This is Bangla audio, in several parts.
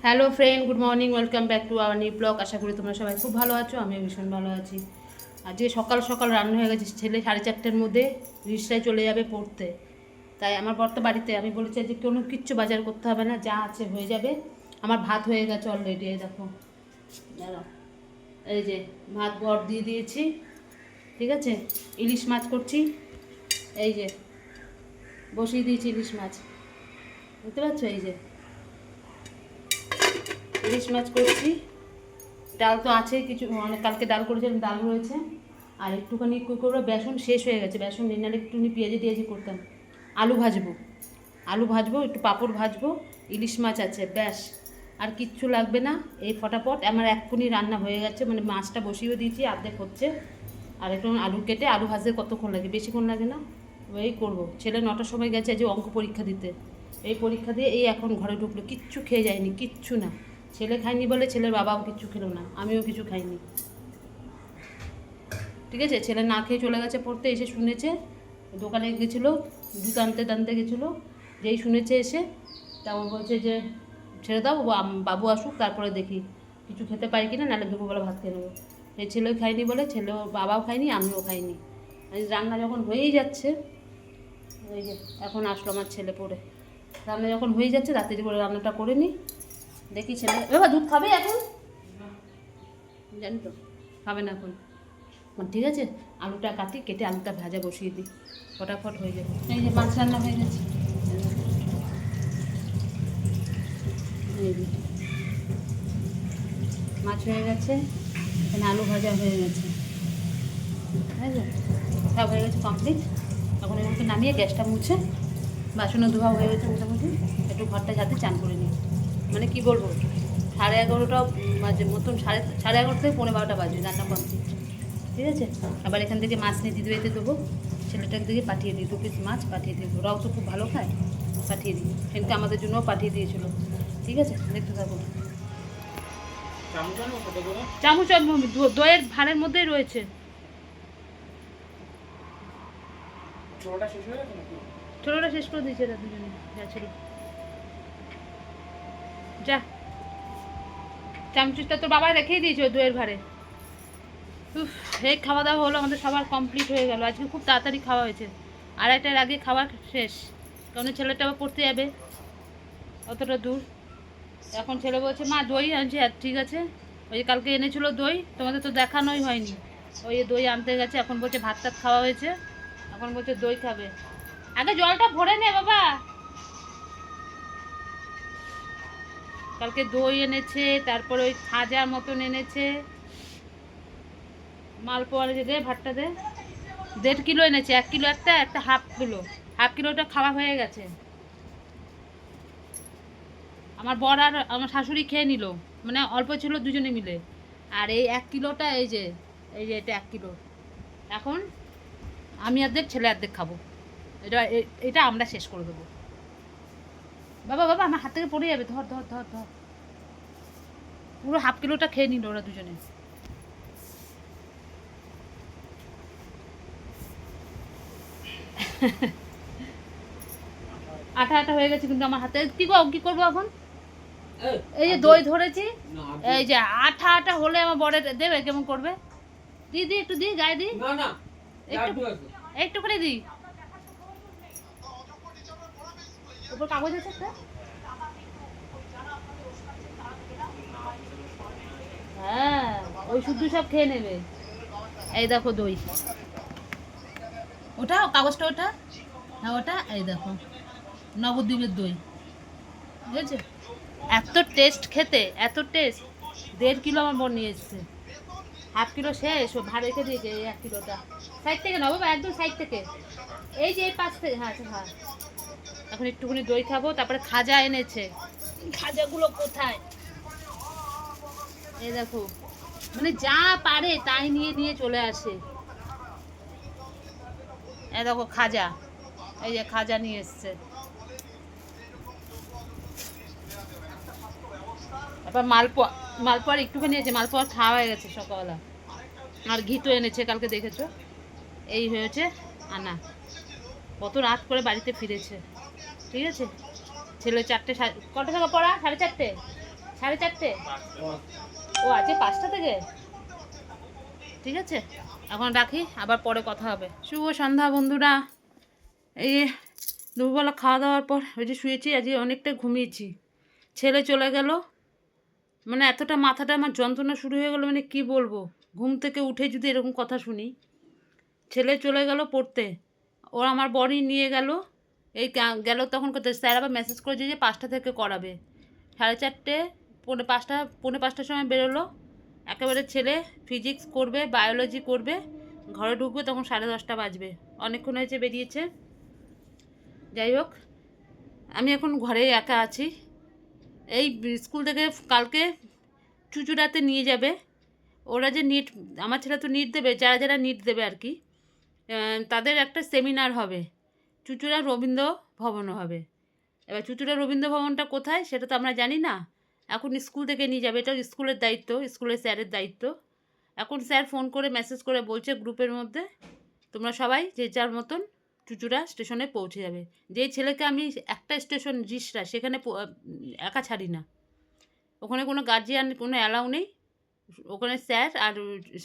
Hello friend, good morning, welcome back to our new blog. আশা করি তোমরা সবাই খুব ভালো আছো, আমিও ভীষণ ভালো আছি। আজকে সকাল সকাল রান্না হয়ে গেছে, ছেলে 4:30টার মধ্যে রিক্সায় চলে যাবে পড়তে। তাই আমার বর তো বাড়িতে, আমি বলেছি যে কোনো কিচ্ছু বাজার করতে হবে না, যা আছে হয়ে যাবে। আমার ভাত হয়ে গেছে অলরেডি, এই দেখো দাঁড়াও, এই যে ভাত বর দিয়ে দিয়েছি, ঠিক আছে। ইলিশ মাছ করছি, এই যে বসিয়ে দিয়েছি ইলিশ মাছ, বুঝতে পারছো, এই যে ইলিশ মাছ করছি। ডাল তো আছেই, কিছু অনেক কালকে ডাল করেছিলাম, ডাল রয়েছে। আর একটুখানি কী করবো, বেসন শেষ হয়ে গেছে, বেসন নিয়ে নাহলে একটুখানি পেঁয়াজি টিয়াজি করতাম। আলু ভাজবো, আলু ভাজবো, একটু পাঁপড় ভাজবো, ইলিশ মাছ আছে, ব্যাস। আর কিচ্ছু লাগবে না, এই ফটাফট আমার এক্ষুনি রান্না হয়ে গেছে, মানে মাছটা বসিয়েও দিয়েছি, অর্ধেক হচ্ছে। আর একটু আলু কেটে, আলু ভাজতে কতক্ষণ লাগে, বেশিক্ষণ লাগে না, এই করবো। ছেলে 9টার সময় গেছে যে অঙ্ক পরীক্ষা দিতে, এই পরীক্ষা দিয়ে এই এখন ঘরে ঢুকলো, কিচ্ছু খেয়ে যায়নি, কিচ্ছু না। ছেলে খায়নি বলে ছেলের বাবাও কিচ্ছু খেলো না, আমিও কিছু খাইনি, ঠিক আছে। ছেলে না খেয়ে চলে গেছে পড়তে, এসে শুনেছে, দোকানে গেছিলো, জুতো আনতে টানতে গেছিলো, যেই শুনেছে এসে, তা ও বলছে যে ছেড়ে দাও, বাবু আসুক তারপরে দেখি কিছু খেতে পারি কিনা, নাহলে দুপুরবেলা ভাত খেয়ে নেবো। এই ছেলেও খায়নি বলে, ছেলেও বাবাও খায়নি, আমিও খাইনি। রান্না যখন হয়েই যাচ্ছে, ওই যে এখন আসলো আমার ছেলে পড়ে, রান্না যখন হয়ে যাচ্ছে রাত্রি করে রান্নাটা করে নিই, দেখি ছেলে এবার দুধ খাবে এখন, জানি তো খাবে না এখন। ঠিক আছে, আলুটা কাটি, কেটে আলুটা ভাজা বসিয়ে দিই, ফটাফট হয়ে যাবে। এই যে মাছ রান্না হয়ে গেছে, এই যে মাছ হয়ে গেছে, এখানে আলু ভাজা হয়ে গেছে, ঠিক আছে, সব হয়ে গেছে কমপ্লিট। এখন এগুলোকে নামিয়ে গ্যাসটা মুছে, বাসনও ধোয়া হয়ে গেছে মোটামুটি, একটু ঘরটা যাতে চান করে নিই। মানে কি বলবো, 11:30 বাজে মতন, সাড়ে 11 থেকে 12:15 বাজে রান্না কমপ্লিট, ঠিক আছে। আবার এখান থেকে মাছ নিয়ে দিদিবাড়িতে দেবো, ছেলেটাকে দিকে পাঠিয়ে দিই, 2 পিস মাছ পাঠিয়ে দিই, ওরাও তো খুব ভালো খায়, পাঠিয়ে দিই। সেদিকে আমাদের জন্যও পাঠিয়ে দিয়েছিল, ঠিক আছে, দেখতে থাকো। চামচ আর দইয়ের ভাঁড়ের মধ্যেই রয়েছে। ছোটোটা শেষ করে দিয়েছে, এরা দুজনে যা ছিল। যা, চামচটা তোর বাবা রেখেই দিয়েছে ওই দইয়ের ভাঁড়ে। এই খাওয়া দাওয়া হলো, আমাদের সবার কমপ্লিট হয়ে গেল, আজকে খুব তাড়াতাড়ি খাওয়া হয়েছে। 2:30টার আগে খাওয়া শেষ, কারণ ছেলেটা আবার পড়তে যাবে অতটা দূর। এখন ছেলে বলছে মা দই আনছি, আর ঠিক আছে, ওই কালকে এনেছিল দই, তোমাদের তো দেখানোই হয়নি, ওই দই আনতে গেছে, এখন বলছে ভাত টাত খাওয়া হয়েছে, এখন বলছে দই খাবে। আগে জলটা ভরে নে বাবা। কালকে দই এনেছে, তারপরে ওই খাজার মতন এনেছে, মালপোয়া এনেছে, দে ভাতটা দে। 1.5 কিলো এনেছে, 1 কিলো একটা, একটা হাফ কিলো, হাফ কিলোটা খাওয়া হয়ে গেছে। আমার বর আর আমার শাশুড়ি খেয়ে নিল, মানে অল্প ছিল দুজনে মিলে। আর এই 1 কিলোটা, এই যে এটা 1 কিলো, এখন আমি অর্ধেক, ছেলে অর্ধেক খাবো। এটা এটা আমরা শেষ করে দেবো। বাবা বাবা, আমার হাত থেকে পড়ে যাবে, ধর ধর ধর ধর। পুরো হাফ কিলোটা খেয়ে নিল ওরা দুজনে। আঠা আঠা হয়ে গেছে কিন্তু আমার হাতে, কি করবো এখন। এই যে দই ধরেছি, এই যে আঠা আঠা হলে আমার বরের দেবে, কেমন করবে। দি একটু দি, গায়ে দি, একটু করে দি, উপর কাগজ আছে একটা। হ্যাঁ, ওই শুদ্ধ সব খেয়ে নেবে। এই দেখো দই, ওটা কাগজটা, ওটা হ্যাঁ ওটা, এই দেখো নবদ্বীপের দই, ঠিক আছে। এত টেস্ট খেতে, এত টেস্ট। 1.5 কিলো আমার বোন নিয়ে এসছে, হাফ কিলো শেষ, ও ভাড়া রেখে দিয়েছে। এই 1 কিলোটা সাইড থেকে নেবো, একদম সাইড থেকে, এই যে এই পাশ থেকে, হ্যাঁ হ্যাঁ। এখন একটুখানি দই খাবো, তারপরে খাজা এনেছে, খাজাগুলো কোথায়, এই দেখো, মানে যা পারে তাই নিয়ে নিয়ে চলে আসে। এই দেখো খাজা, এই যে খাজা নিয়ে এসছে। তারপর মালপোয়া, মালপোয়ার একটুখানি আছে, মালপোয়া খাওয়া হয়ে গেছে সকালবেলা। আর ঘি তো এনেছে, কালকে দেখেছো। এই হয়েছে আনা, কত রাত করে বাড়িতে ফিরেছে, ঠিক আছে। ছেলে 4টে, কটা থেকে পড়া, 4:30, 4:30? ও আজকে 5টা থেকে? ঠিক আছে, এখন রাখি, আবার পরে কথা হবে। শুভ সন্ধ্যা বন্ধুরা। এই দুপুরবেলা খাওয়া দাওয়ার পর ওই যে শুয়েছি, আজকে অনেকটা ঘুমিয়েছি। ছেলে চলে গেল, মানে এতটা মাথাটা আমার যন্ত্রণা শুরু হয়ে গেলো, মানে কি বলবো। ঘুম থেকে উঠে যদি এরকম কথা শুনি। ছেলে চলে গেল পড়তে, ওর আমার বরই নিয়ে গেল। এই গেল তখন কোথায়, স্যার আবার মেসেজ করেছে যে 5টা থেকে করাবে। 4:30, 5:30, 5:45টার সময় বেরোলো। একেবারে ছেলে ফিজিক্স করবে, বায়োলজি করবে, ঘরে ঢুকবে তখন 10:30 বাজবে। অনেকক্ষণ হয়েছে বেরিয়েছে। যাই হোক, আমি এখন ঘরে একা আছি। এই স্কুল থেকে কালকে চুঁচুড়াতে নিয়ে যাবে। ওরা যে নিট, আমার ছেলে তো নিট দেবে, যারা যারা নিট দেবে আর কি, তাদের একটা সেমিনার হবে চুঁচুড়া রবীন্দ্র ভবনও হবে। এবার চুঁচুড়া রবীন্দ্র ভবনটা কোথায় সেটা তো আমরা জানি না। এখন স্কুল থেকে নিয়ে যাবে, এটা স্কুলের দায়িত্ব, স্কুলের স্যারের দায়িত্ব। এখন স্যার ফোন করে মেসেজ করে বলছে গ্রুপের মধ্যে, তোমরা সবাই যে যার মতন চুঁচুড়া স্টেশনে পৌঁছে যাবে। যেই ছেলেকে আমি একটা স্টেশন রিসরা সেখানে একা ছাড়ি না, ওখানে কোনো গার্জিয়ান কোনো অ্যালাউ নেই, ওখানে স্যার আর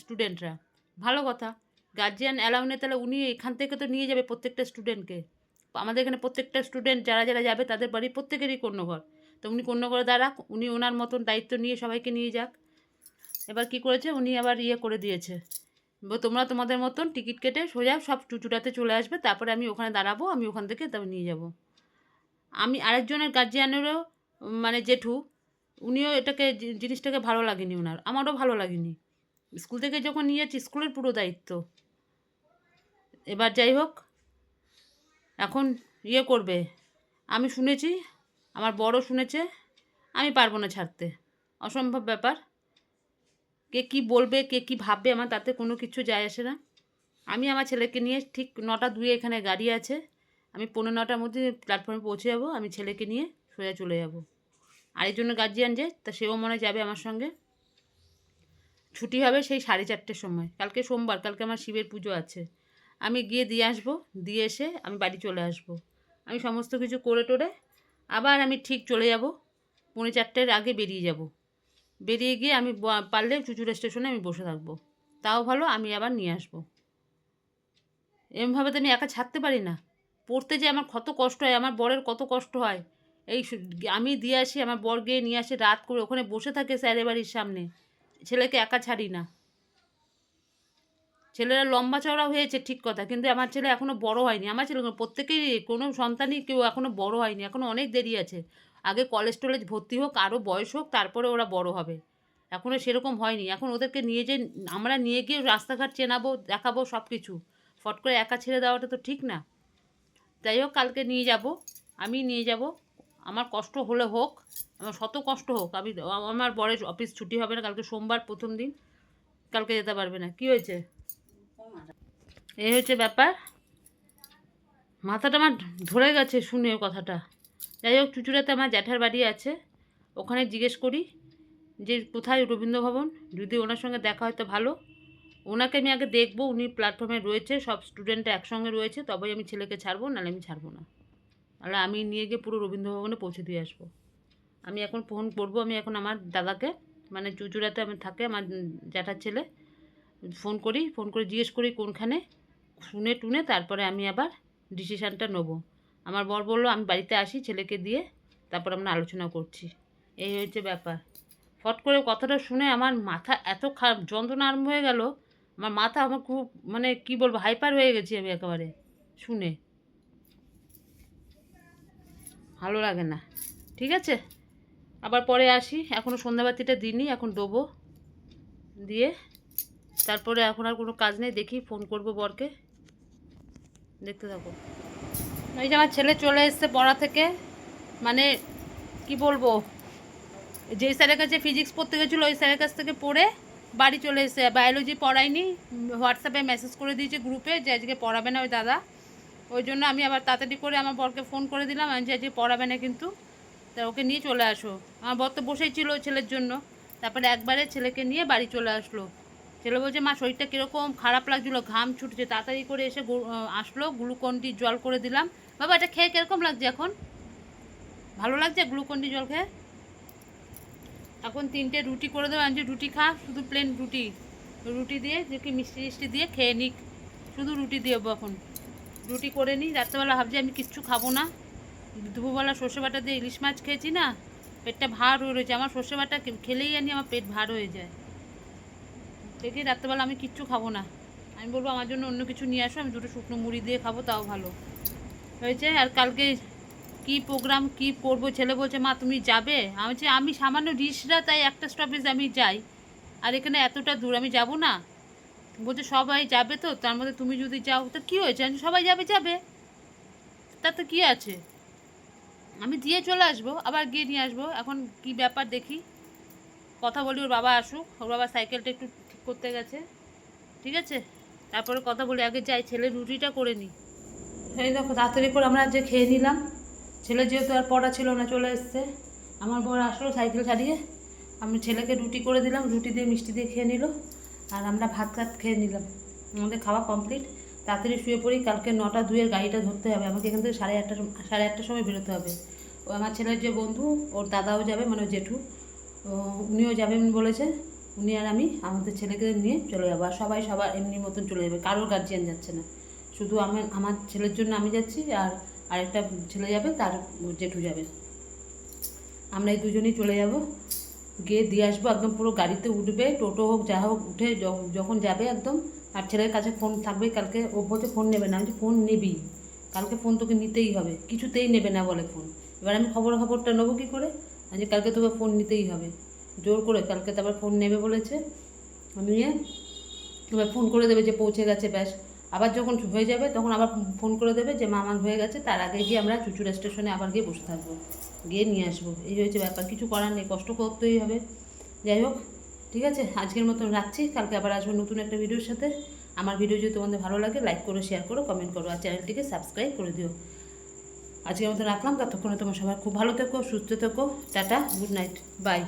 স্টুডেন্টরা। ভালো কথা, গার্জিয়ান অ্যালাউ নেই, তাহলে উনি এখান থেকে তো নিয়ে যাবে প্রত্যেকটা স্টুডেন্টকে। আমাদের এখানে প্রত্যেকটা স্টুডেন্ট যারা যারা যাবে তাদের বাড়ি প্রত্যেকেরই কন্যঘর, তো উনি কন্যঘরে দাঁড়াক, উনি ওনার মতন দায়িত্ব নিয়ে সবাইকে নিয়ে যাক। এবার কি করেছে, উনি আবার করে দিয়েছে, তোমরা তোমাদের মতন টিকিট কেটে সোজা সব চুঁচুড়াতে চলে আসবে, তারপরে আমি ওখানে দাঁড়াবো, আমি ওখান থেকে তবে নিয়ে যাব। আমি আরেকজনের গার্জিয়ানেরও, মানে জেঠু, উনিও এটাকে জিনিসটাকে ভালো লাগেনি ওনার, আমারও ভালো লাগেনি। স্কুল থেকে যখন নিয়ে যাচ্ছি, স্কুলের পুরো দায়িত্ব। এবার যাই হোক, এখন করবে। আমি শুনেছি, আমার বড় শুনেছে, আমি পারবো না ছাড়তে, অসম্ভব ব্যাপার। কে কি বলবে, কে কি ভাববে, আমার তাতে কোনো কিছু যায় আসে না। আমি আমার ছেলেকে নিয়ে ঠিক 9:02 এখানে গাড়ি আছে, আমি 9:15টার মধ্যে প্ল্যাটফর্মে পৌঁছে যাবো। আমি ছেলেকে নিয়ে সোজা চলে যাব। আরেকজনের গার্জিয়ান যে, তা সেও মনে যাবে আমার সঙ্গে। ছুটি হবে সেই 4:30টার সময়। কালকে সোমবার, কালকে আমার শিবের পুজো আছে। আমি গিয়ে দিয়ে আসবো, দিয়ে এসে আমি বাড়ি চলে আসবো। আমি সমস্ত কিছু করে টোরে আবার আমি ঠিক চলে যাব, 3:45-এর আগে বেরিয়ে যাব। বেরিয়ে গিয়ে আমি পারলে চুঁচুড়া স্টেশনে আমি বসে থাকবো, তাও ভালো, আমি আবার নিয়ে আসবো। এমনভাবে তো আমি একা ছাড়তে পারি না। পড়তে যে আমার কত কষ্ট হয়, আমার বরের কত কষ্ট হয়। এই আমি দিয়ে আসি, আমার বর গিয়ে নিয়ে আসে রাত করে, ওখানে বসে থাকে স্যারের বাড়ির সামনে। ছেলেকে একা ছাড়ি না। ছেলেরা লম্বা চওড়া হয়েছে ঠিক কথা, কিন্তু আমার ছেলে এখনও বড় হয়নি। আমার ছেলে প্রত্যেকেই, কোনো সন্তানই কেউ এখনও বড় হয়নি, এখনও অনেক দেরি আছে। আগে কলেজ টলেজ ভর্তি হোক, আরও বয়স হোক, তারপরে ওরা বড় হবে। এখনও সেরকম হয়নি। এখন ওদেরকে নিয়ে যে আমরা নিয়ে গিয়ে রাস্তাঘাট চেনাবো, দেখাবো সব কিছু, ফট করে একা ছেড়ে দেওয়াটা তো ঠিক না। যাই হোক, কালকে নিয়ে যাব, আমি নিয়ে যাব। আমার কষ্ট হলে হোক, আমার শত কষ্ট হোক, আমি, আমার বরের অফিস ছুটি হবে না, কালকে সোমবার প্রথম দিন, কালকে যেতে পারবে না। কি হয়েছে, এই হচ্ছে ব্যাপার। মাথাটা আমার ধরে গেছে শুনে কথাটা। যাই হোক, চুঁচুড়াতে আমার জ্যাঠার বাড়ি আছে, ওখানে জিজ্ঞেস করি যে কোথায় রবীন্দ্র ভবন, যদি ওনার সঙ্গে দেখা হয় তো ভালো। ওনাকে আমি আগে দেখবো, উনি প্ল্যাটফর্মে রয়েছে, সব স্টুডেন্টরা একসঙ্গে রয়েছে, তবেই আমি ছেলেকে ছাড়বো, নাহলে আমি ছাড়বো না। তাহলে আমি নিয়ে গিয়ে পুরো রবীন্দ্র ভবনে পৌঁছে দিয়ে আসবো। আমি এখন ফোন করবো, আমি এখন আমার দাদাকে, মানে চুঁচুড়াতে আমি থাকে আমার জ্যাঠার ছেলে, ফোন করে জিজ্ঞেস করি কোনখানে, শুনে টুনে তারপরে আমি আবার ডিসিশানটা নেব। আমার বর বললো আমি বাড়িতে আসি ছেলেকে দিয়ে, তারপর আমরা আলোচনা করছি। এই হচ্ছে ব্যাপার। ফট করে কথাটা শুনে আমার মাথা এত খারাপ যন্ত্রণা আরম্ভ হয়ে গেল, আমার মাথা, আমার খুব, মানে কি বলবো, হাইপার হয়ে গেছি আমি একেবারে শুনে। ভালো লাগে না। ঠিক আছে, আবার পরে আসি, এখনও সন্ধ্যাবাতিটা দিইনি, এখন দেবো, দিয়ে তারপরে এখন আর কোনো কাজ নেই, দেখি ফোন করব বরকে। দেখতে থাকো। এই যে আমার ছেলে চলে এসছে পড়া থেকে, মানে কি বলবো, যে স্যারের কাছে ফিজিক্স পড়তে গেছিলো ওই স্যারের কাছ থেকে পড়ে বাড়ি চলে এসে, বায়োলজি পড়ায়নি, হোয়াটসঅ্যাপে মেসেজ করে দিয়েছে গ্রুপে যে আজকে পড়াবে না ওই দাদা। ওই জন্য আমি আবার তাড়াতাড়ি করে আমার বরকে ফোন করে দিলাম, আমি যে আজকে পড়াবে না কিন্তু, তা ওকে নিয়ে চলে আসো। আমার বর তো বসেই ছিল ছেলের জন্য, তারপরে একবারে ছেলেকে নিয়ে বাড়ি চলে আসলো। ছেলে বলছে মা শরীরটা কীরকম খারাপ লাগছিলো, ঘাম ছুটছে, তাড়াতাড়ি করে এসে আসলো, গ্লুকন-ডি জল করে দিলাম। বাবা এটা খেয়ে কীরকম লাগছে এখন, ভালো লাগছে গ্লুকন-ডি জল খেয়ে? এখন 3টে রুটি করে দেবো, আমি যে রুটি খা, শুধু প্লেন রুটি, রুটি দিয়ে দেখি মিষ্টি টিষ্টি দিয়ে খেয়ে নিক, শুধু রুটি দিয়ে এখন রুটি করে নিই। রাত্রেবেলা ভাবছি আমি কিচ্ছু খাবো না, দুপুরবেলা সর্ষে বাটা দিয়ে ইলিশ মাছ খেয়েছি না, পেটটা ভার হয়ে রয়েছে। আমার সর্ষে বাটা খেলেই জানি আমার পেট ভার হয়ে যায়। দেখি রাত্রেবেলা আমি কিচ্ছু খাবো না, আমি বলবো আমার জন্য অন্য কিছু নিয়ে আসো, আমি দুটো শুকনো মুড়ি দিয়ে খাবো, তাও ভালো হয়েছে। আর কালকে কি প্রোগ্রাম কি করবো, ছেলে বলছে মা তুমি যাবে, আমি বলছি আমি সামান্য রিসরা, তাই একটা স্টপেজ আমি যাই, আর এখানে এতটা দূর আমি যাব না। বলছে সবাই যাবে তো, তার মধ্যে তুমি যদি যাও তো কী হয়েছে, সবাই যাবে যাবে, তাতে কী আছে, আমি দিয়ে চলে আসবো, আবার গিয়ে নিয়ে আসবো। এখন কি ব্যাপার দেখি, কথা বলি, ওর বাবা আসুক, ওর বাবা সাইকেলটা একটু ঠিক করতে গেছে, ঠিক আছে, তারপরে কথা বলি। আগে যাই, ছেলে রুটিটা করে নিই। এই দেখো তাড়াতাড়ি করে আমরা যে খেয়ে নিলাম, ছেলে যেহেতু আর পড়া ছিল না চলে এসছে, আমার বর আসলো সাইকেল ছাড়িয়ে, আমি ছেলেকে রুটি করে দিলাম, রুটি দিয়ে মিষ্টি দিয়ে খেয়ে নিল, আর আমরা ভাত খেয়ে নিলাম, আমাদের খাওয়া কমপ্লিট। তাড়াতাড়ি শুয়ে পড়ি, কালকে 9টা 2-এর গাড়িটা ধরতে হবে আমাকে, এখান থেকে 8:30 সময় বেরোতে হবে। ও আমার ছেলের যে বন্ধু, ওর দাদাও যাবে, মানে জেঠু, উনিও যাবেন বলেছে, উনি আর আমি আমাদের ছেলেকে নিয়ে চলে যাবো। আর সবার এমনি মতন চলে যাবে, কারোর গার্জিয়ান যাচ্ছে না, শুধু আমার ছেলের জন্য আমি যাচ্ছি, আর আরেকটা ছেলে যাবে, তার জেঠু যাবে, আমরা এই দুজনেই চলে যাব, গিয়ে দিয়ে আসবো। একদম পুরো গাড়িতে উঠবে, টোটো হোক যা হোক, উঠে যখন যাবে একদম। আর ছেলের কাছে ফোন থাকবে, কালকে ও বলছে ফোন নেবে না, আমি ফোন নেবি, কালকে ফোন তোকে নিতেই হবে, কিছুতেই নেবে না বলে ফোন। এবার আমি খবরটা নেবো কী করে, আজকে কালকে তোকে ফোন নিতেই হবে জোর করে, কালকে তারপর ফোন নেবে বলেছে, নিয়ে এবার ফোন করে দেবে যে পৌঁছে গেছে, ব্যাস। আবার যখন হয়ে যাবে তখন আবার ফোন করে দেবে যে মা আমার হয়ে গেছে, তার আগে গিয়ে আমরা চুচুড়া স্টেশনে আবার গিয়ে বসে থাকবো, গিয়ে নিয়ে আসবো। এই হয়েছে ব্যাপার, কিছু করার নেই, কষ্ট করতেই হবে। যাই হোক, ঠিক আছে, আজকের মতন রাখছি, কালকে আবার আসবো নতুন একটা ভিডিওর সাথে। আমার ভিডিও যদি তোমাদের ভালো লাগে লাইক করো, শেয়ার করো, কমেন্ট করো, আর চ্যানেলটিকে সাবস্ক্রাইব করে দিও। আজকের মতো রাখলাম, ততক্ষণে তোমার সবাই খুব ভালো থেকো, সুস্থ থেকো, টাটা, গুড নাইট, বাই।